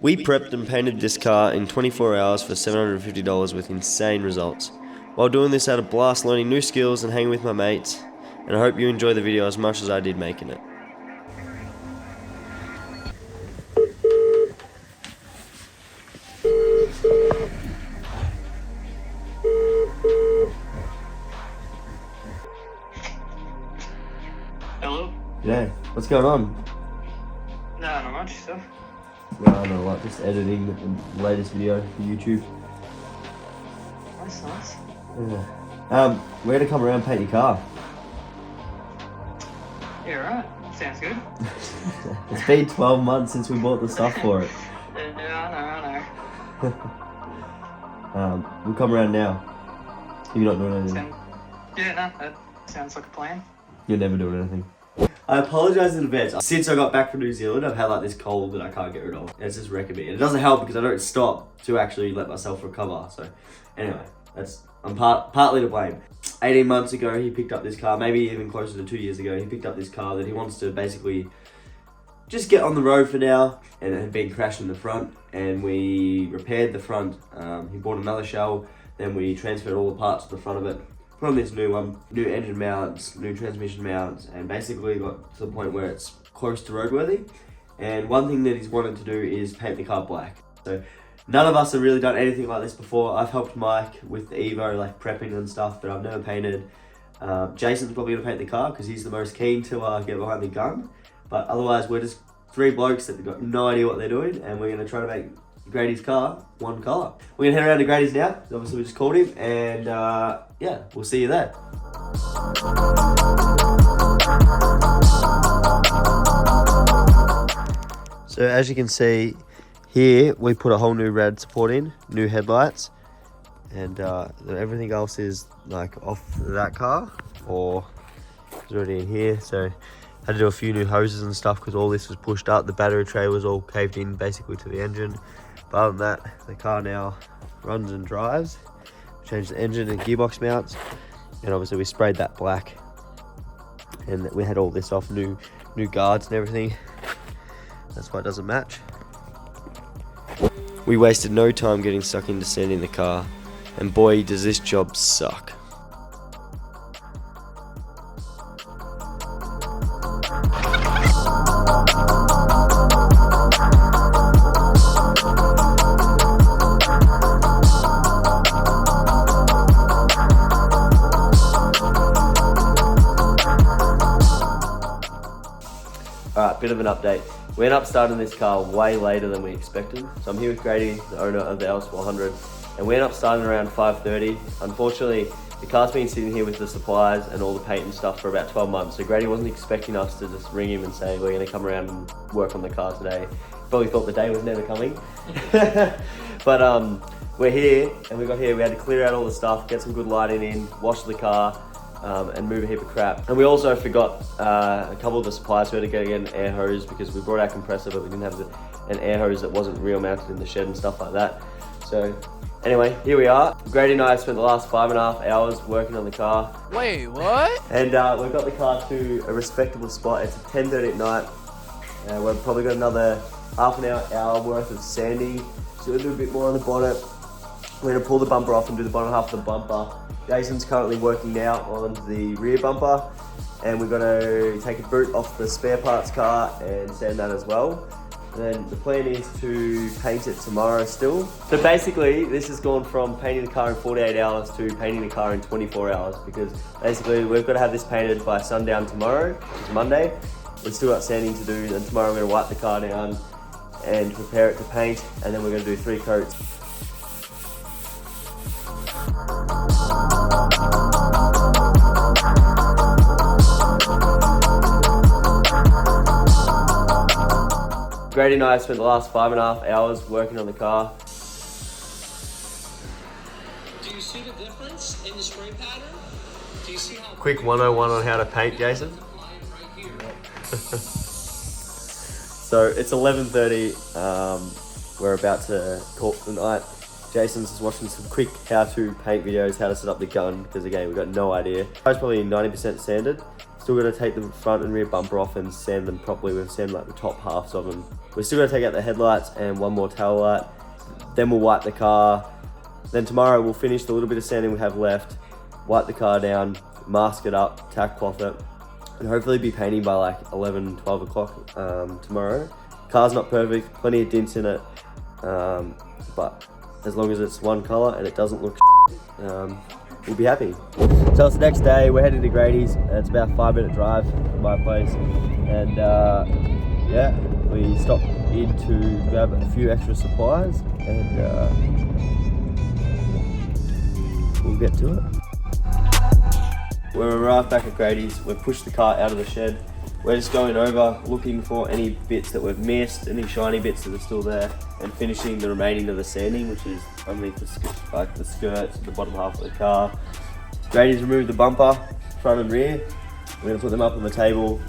We prepped and painted this car in 24 hours for $750 with insane results. While doing this, I had a blast learning new skills and hanging with my mates, and I hope you enjoy the video as much as I did making it. Hello? Yeah, what's going on? No, not much stuff. No, like just editing the latest video for YouTube. Nice. Yeah. We're gonna come around and paint your car. Yeah, right. Sounds good. It's been 12 months since we bought the stuff for it. Yeah, I know. We'll come around now. You're not doing anything. That sounds like a plan. You're never doing anything. I apologise in advance. Since I got back from New Zealand, I've had like this cold that I can't get rid of. It's just wrecking me. And it doesn't help because I don't stop to actually let myself recover. So anyway, I'm partly to blame. 18 months ago, he picked up this car, maybe even closer to 2 years ago, he picked up this car that he wants to basically just get on the road for now, and it had been crashed in the front, and we repaired the front. He bought another shell, then we transferred all the parts to the front of it, put on this new one, new engine mounts, new transmission mounts, and basically got to the point where it's close to roadworthy. And one thing that he's wanted to do is paint the car black. So none of us have really done anything like this before. I've helped Mike with the Evo, like prepping and stuff, but I've never painted. Jason's probably gonna paint the car because he's the most keen to get behind the gun. But otherwise, we're just three blokes that have got no idea what they're doing, and we're gonna try to make Grady's car one colour. We're gonna head around to Grady's now. Obviously, we just called him, and yeah, we'll see you there. So as you can see here, we put a whole new rad support in, new headlights, and everything else is like off that car or it's already in here. So had to do a few new hoses and stuff because all this was pushed up. The battery tray was all caved in basically to the engine. But other than that, the car now runs and drives. Changed the engine and gearbox mounts, and obviously we sprayed that black, and we had all this off, new guards and everything. That's why it doesn't match. We wasted no time getting stuck into sanding the car, and boy does this job suck. Alright, bit of an update. We ended up starting this car way later than we expected. So I'm here with Grady, the owner of the LS400, and we ended up starting around 5:30. Unfortunately, the car's been sitting here with the supplies and all the paint and stuff for about 12 months. So Grady wasn't expecting us to just ring him and say, we're gonna come around and work on the car today. He probably thought the day was never coming. But we're here, and we got here, we had to clear out all the stuff, get some good lighting in, wash the car, and move a heap of crap. And we also forgot a couple of the supplies. We had to go get an air hose because we brought our compressor, but we didn't have an air hose that wasn't real mounted in the shed and stuff like that. So anyway, here we are. Grady and I spent the last 5.5 hours working on the car. Wait, what? And we've got the car to a respectable spot. It's 10:30 at night. We've probably got another half an hour worth of sanding. So we'll do a bit more on the bonnet. We're gonna pull the bumper off and do the bottom half of the bumper. Jason's currently working now on the rear bumper, and we're gonna take a boot off the spare parts car and sand that as well. And then the plan is to paint it tomorrow still. So basically, this has gone from painting the car in 48 hours to painting the car in 24 hours because basically we've got to have this painted by sundown tomorrow, which is Monday. We've still got sanding to do, and tomorrow we're gonna wipe the car down and prepare it to paint, and then we're gonna do 3 coats. Grady and I spent the last 5.5 hours working on the car. Do you see the difference in the spray pattern? Do you see how Quick 101 on how to paint, Jason. right here? So it's 11:30. We're about to call it the night. Jason's just watching some quick how to paint videos, how to set up the gun, because again, we've got no idea. It's probably 90% sanded. Still got to take the front and rear bumper off and sand them properly. We've sanded like the top halves of them. We're still going to take out the headlights and one more tail light. Then we'll wipe the car. Then tomorrow we'll finish the little bit of sanding we have left, wipe the car down, mask it up, tack cloth it, and hopefully be painting by like 11, 12 o'clock tomorrow. Car's not perfect, plenty of dents in it, but as long as it's one color and it doesn't look we'll be happy. So it's the next day, we're heading to Grady's. It's about a 5-minute drive from my place, and yeah, we stopped in to grab a few extra supplies, and we'll get to it. We're arrived back at Grady's. We've pushed the car out of the shed. We're just going over, looking for any bits that we've missed, any shiny bits that are still there, and finishing the remaining of the sanding, which is underneath the skirts, the bottom half of the car. Grady's removed the bumper, front and rear. We're gonna put them up on the table,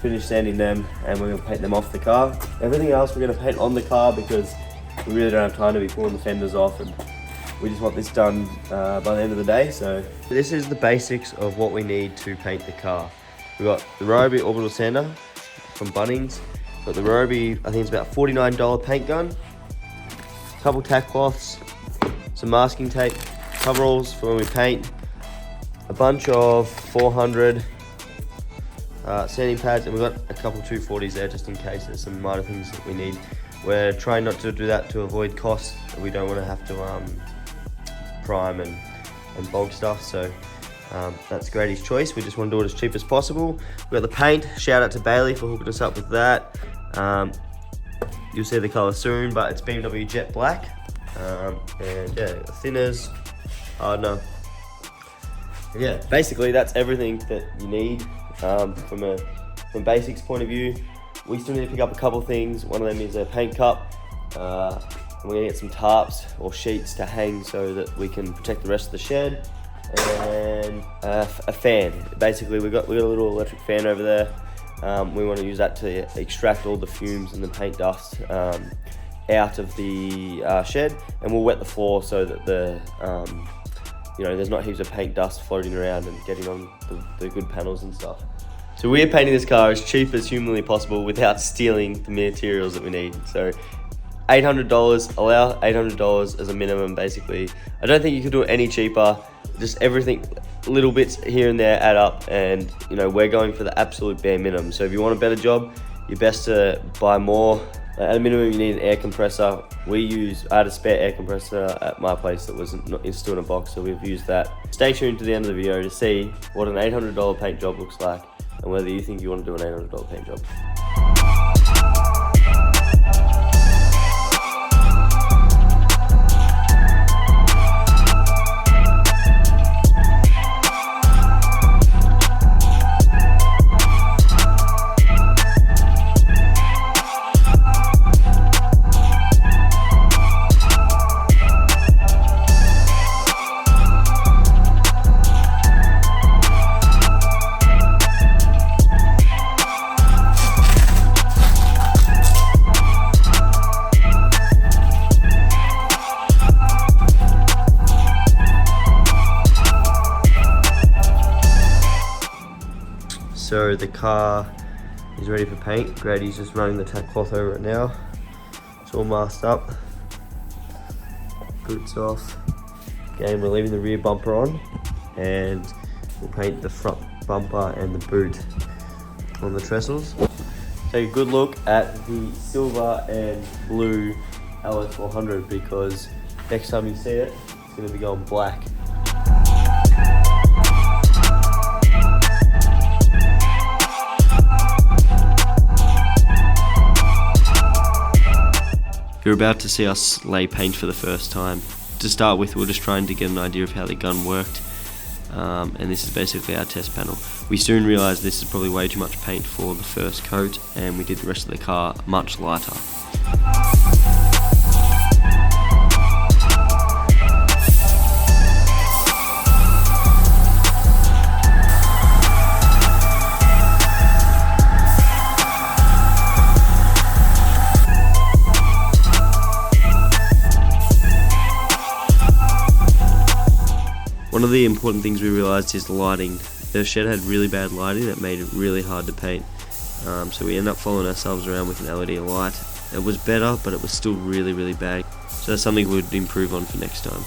finish sanding them, and we're gonna paint them off the car. Everything else we're gonna paint on the car because we really don't have time to be pulling the fenders off, and we just want this done by the end of the day. So this is the basics of what we need to paint the car. We've got the Ryobi orbital sander from Bunnings. Got the Ryobi, I think it's about $49 paint gun. A couple tack cloths, some masking tape, coveralls for when we paint, a bunch of 400 sanding pads, and we've got a couple 240s there just in case there's some minor things that we need. We're trying not to do that to avoid costs. We don't want to have to prime and bulk stuff, so that's Grady's choice. We just want to do it as cheap as possible. We've got the paint. Shout out to Bailey for hooking us up with that. You'll see the colour soon, but it's BMW Jet Black. And yeah, thinners, hardener. And yeah, basically that's everything that you need from basics point of view. We still need to pick up a couple things. One of them is a paint cup. We're gonna get some tarps or sheets to hang so that we can protect the rest of the shed, and a fan. Basically, we got a little electric fan over there. We want to use that to extract all the fumes and the paint dust out of the shed, and we'll wet the floor so that the there's not heaps of paint dust floating around and getting on the good panels and stuff. So we're painting this car as cheap as humanly possible without stealing the materials that we need. So $800, allow $800 as a minimum, basically. I don't think you could do it any cheaper. Just everything, little bits here and there add up, and we're going for the absolute bare minimum. So if you want a better job, you're best to buy more. At a minimum, you need an air compressor. I had a spare air compressor at my place that wasn't still in a box, so we've used that. Stay tuned to the end of the video to see what an $800 paint job looks like, and whether you think you want to do an $800 paint job. So the car is ready for paint. Grady's just running the tack cloth over it now. It's all masked up. Boots off. Again, we're leaving the rear bumper on, and we'll paint the front bumper and the boot on the trestles. Take a good look at the silver and blue LS400, because next time you see it, it's going to be going black. You're about to see us lay paint for the first time. To start with, we're just trying to get an idea of how the gun worked, and this is basically our test panel. We soon realised this is probably way too much paint for the first coat, and we did the rest of the car much lighter. One of the important things we realised is lighting. the shed had really bad lighting that made it really hard to paint. So we ended up following ourselves around with an LED light. It was better, but it was still really, really bad. So that's something we'd improve on for next time.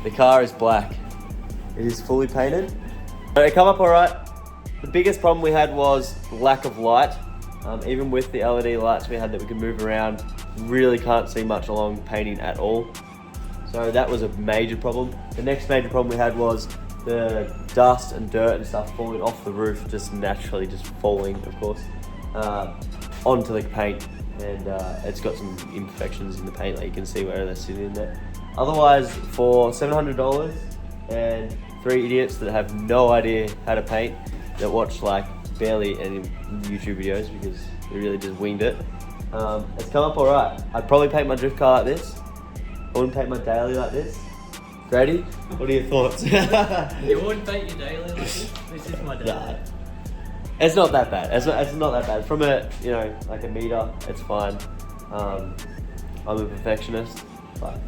The car is black. It is fully painted. It come up alright. The biggest problem we had was lack of light. Even with the LED lights we had that we could move around, really can't see much along painting at all. So that was a major problem. The next major problem we had was the dust and dirt and stuff falling off the roof, just naturally just falling, of course, onto the paint. And it's got some imperfections in the paint, like you can see where they're sitting in there. Otherwise, for $700 and 3 idiots that have no idea how to paint, that watch like barely any YouTube videos because we really just winged it, it's come up alright. I'd probably paint my drift car like this. I wouldn't paint my daily like this. Grady, what are your thoughts? You wouldn't paint your daily like this? This is my daily. Nah. It's not that bad. It's not that bad. From a, you know, like a meter, it's fine. I'm a perfectionist, but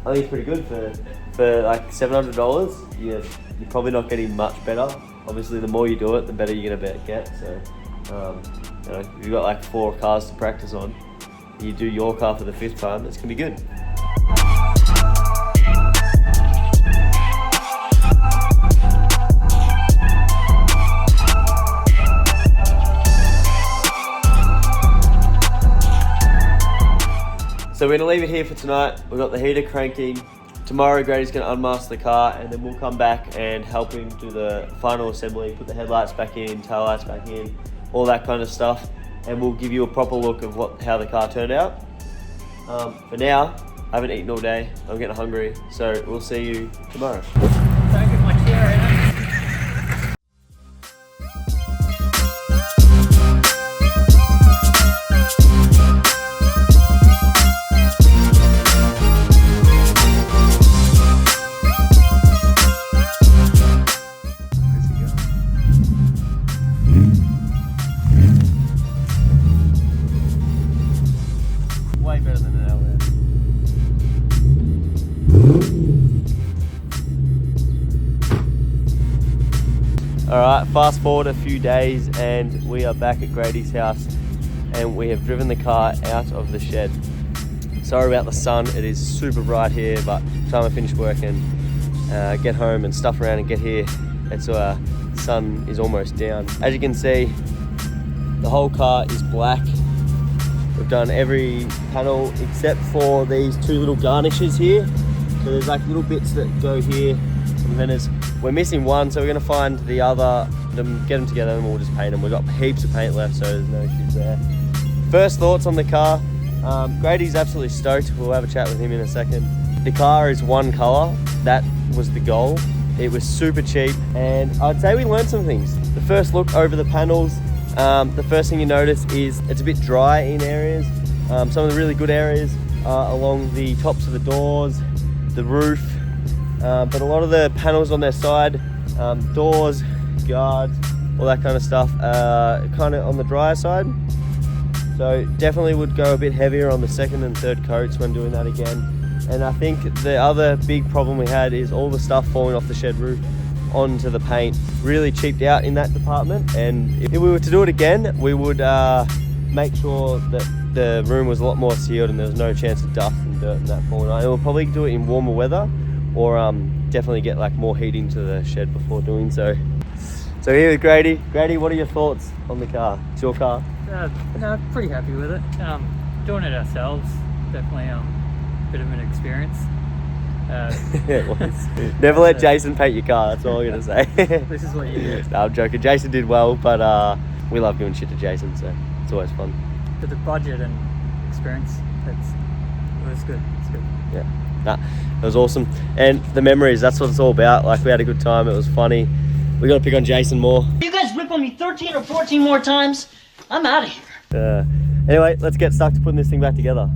I think it's pretty good for like $700. You're probably not getting much better. Obviously, the more you do it, the better you're gonna get. So, you know, if you've got like 4 cars to practice on, you do your car for the 5th time, it's gonna be good. So we're gonna leave it here for tonight. We've got the heater cranking. Tomorrow Grady's gonna unmask the car and then we'll come back and help him do the final assembly, put the headlights back in, tail lights back in, all that kind of stuff. And we'll give you a proper look of how the car turned out. For now, I haven't eaten all day. I'm getting hungry. So we'll see you tomorrow. Don't get my chair out. Way better than an LS. Alright, fast forward a few days and we are back at Grady's house and we have driven the car out of the shed. Sorry about the sun, it is super bright here, but time I finish work and get home and stuff around and get here, it's sun is almost down. As you can see, the whole car is black. We've done every panel except for these 2 little garnishes here. So there's like little bits that go here, and then we're missing one, so we're gonna find the other, get them together and we'll just paint them. We've got heaps of paint left, so there's no issues there. First thoughts on the car. Grady's absolutely stoked. We'll have a chat with him in a second. The car is one color. That was the goal. It was super cheap, and I'd say we learned some things. The first look over the panels, the first thing you notice is it's a bit dry in areas. Some of the really good areas are along the tops of the doors, the roof, but a lot of the panels on their side, doors, guards, all that kind of stuff, kind of on the drier side. So definitely would go a bit heavier on the 2nd and 3rd coats when doing that again. And I think the other big problem we had is all the stuff falling off the shed roof onto the paint. Really cheaped out in that department, and if we were to do it again, we would make sure that the room was a lot more sealed and there was no chance of dust and dirt and that falling on. And we'll probably do it in warmer weather, or definitely get like more heat into the shed before doing so. So here with Grady. Grady, what are your thoughts on the car? It's your car. No, pretty happy with it. Doing it ourselves, definitely a bit of an experience. It was. Never let Jason paint your car, that's all I'm gonna say. This is what you do. No, I'm joking. Jason did well, but we love doing shit to Jason, so it's always fun. For the budget and experience, it was good. It's good. Yeah, nah, it was awesome. And the memories, that's what it's all about. Like, we had a good time, it was funny. We gotta pick on Jason more. You guys rip on me 13 or 14 more times, I'm out of here. Anyway, let's get stuck to putting this thing back together.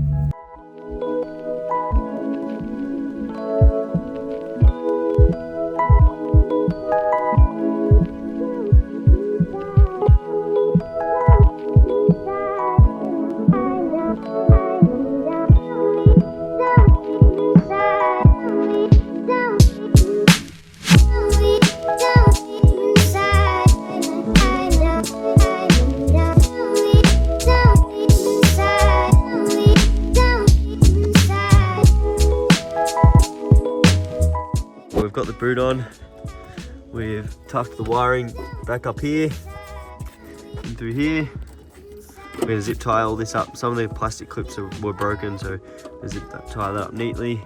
boot on. We've tucked the wiring back up here and through here. We're going to zip tie all this up. Some of the plastic clips were broken, so we'll zip tie that up neatly.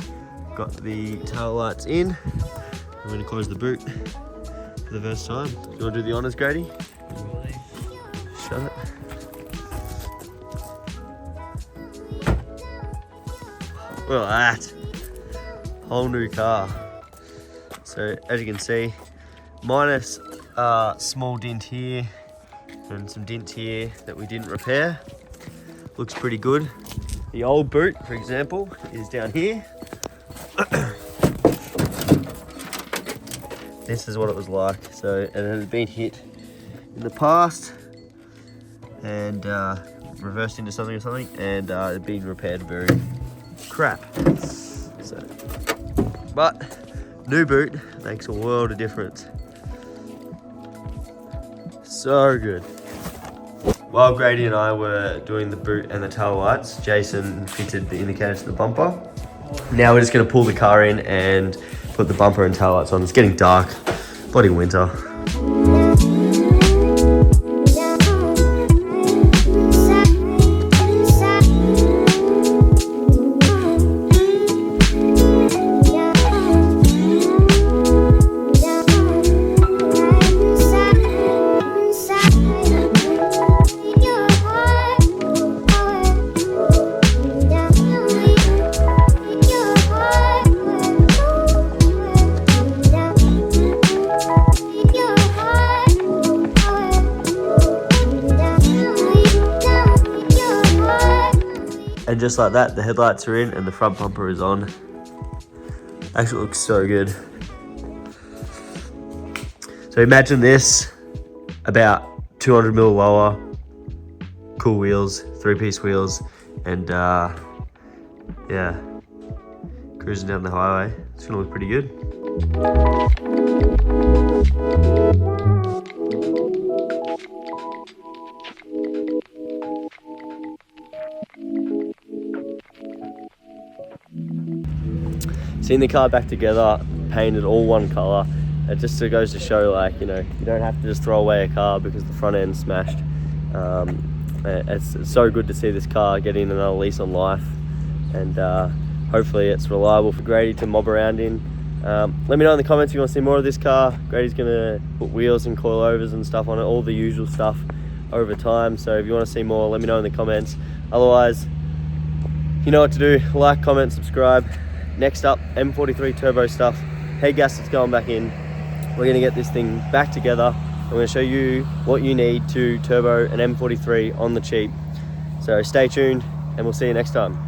Got the tail lights in. I'm going to close the boot for the first time. You want to do the honours, Grady? Shut it. Look at that. Whole new car. So as you can see, minus a small dent here and some dents here that we didn't repair. Looks pretty good. The old boot, for example, is down here. This is what it was like. So it has been hit in the past and reversed into something or something, and it's been repaired very crap. So, but new boot makes a world of difference. So good. While Grady and I were doing the boot and the tail lights, Jason fitted the indicators to the bumper. Now we're just going to pull the car in and put the bumper and tail lights on. It's getting dark. Bloody winter. And just like that, the headlights are in and the front bumper is on. Actually looks so good. So imagine this, about 200 mil lower, cool wheels, 3-piece wheels, and yeah, cruising down the highway. It's gonna look pretty good. Seeing the car back together, painted all one color, it just goes to show, like, you know, you don't have to just throw away a car because the front end's smashed. It's so good to see this car getting another lease on life, and hopefully it's reliable for Grady to mob around in. Let me know in the comments if you want to see more of this car. Grady's gonna put wheels and coilovers and stuff on it, all the usual stuff over time. So if you want to see more, let me know in the comments. Otherwise, you know what to do. Like, comment, subscribe. Next up, M43 turbo stuff. Head gasket's going back in. We're gonna get this thing back together. I'm gonna show you what you need to turbo an M43 on the cheap. So stay tuned and we'll see you next time.